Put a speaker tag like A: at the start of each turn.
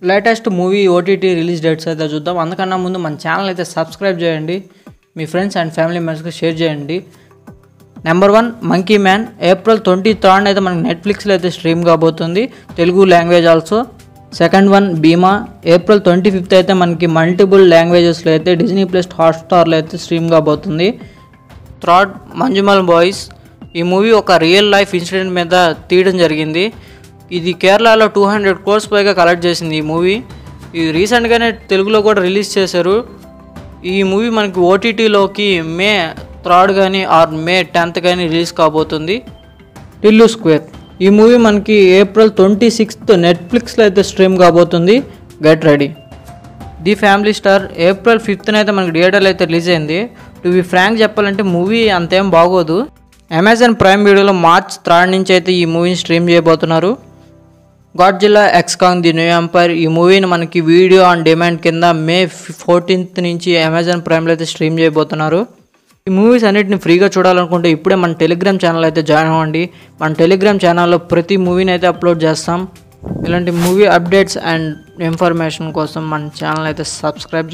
A: Latest movie OTT release dates అయితే చూద్దాం. అందుకన్నా ముందు మన ఛానల్ అయితే సబ్స్క్రైబ్ చేయండి, మీ ఫ్రెండ్స్ అండ్ ఫ్యామిలీ మెంబర్స్కి షేర్ చేయండి. నెంబర్ 1 మంకీ మ్యాన్ April 23 అయితే మనకి నెట్ఫ్లిక్స్లో అయితే స్ట్రీమ్ కాబోతుంది, Telugu language also. Second one Bheema April 25 అయితే మనకి మల్టిపుల్ లాంగ్వేజెస్లో అయితే డిజ్నీ ప్లస్ హాట్స్టార్లో అయితే స్ట్రీమ్ కాబోతుంది. Third Manjummel boys. ఈ మూవీ ఒక రియల్ లైఫ్ ఇన్సిడెంట్ మీద తీయడం జరిగింది. ఇది కేరళలో 200 crores పైగా కలెక్ట్ చేసింది ఈ మూవీ. ఇది రీసెంట్గానే తెలుగులో కూడా రిలీజ్ చేశారు. ఈ మూవీ మనకి ఓటీటీలోకి May 3 కానీ ఆర్ May 10 కానీ రిలీజ్ కాబోతుంది. టిల్లు స్క్వేర్. ఈ మూవీ మనకి April 26 నెట్ఫ్లిక్స్లో అయితే స్ట్రీమ్ కాబోతుంది. Get ready. The family star April 5 అయితే మనకి థియేటర్లో అయితే రిలీజ్ అయింది. టు బి ఫ్రాంక్ చెప్పాలంటే మూవీ అంతేం బాగోదు. అమెజాన్ ప్రైమ్ వీడియోలో March 3 నుంచి అయితే ఈ మూవీని స్ట్రీమ్ చేయబోతున్నారు. Godzilla x Kong the new empire. ఈ మూవీని మనకి వీడియో ఆన్ డిమాండ్ కింద May 14 నుంచి అమెజాన్ ప్రైమ్లో అయితే స్ట్రీమ్ చేయబోతున్నారు. ఈ మూవీస్ అన్నిటిని ఫ్రీగా చూడాలనుకుంటే ఇప్పుడే మన టెలిగ్రామ్ ఛానల్ అయితే జాయిన్ అవ్వండి. మన టెలిగ్రామ్ ఛానల్లో ప్రతి మూవీని అయితే అప్లోడ్ చేస్తాం. ఇలాంటి మూవీ అప్డేట్స్ అండ్ ఇన్ఫర్మేషన్ కోసం మన ఛానల్ అయితే సబ్స్క్రైబ్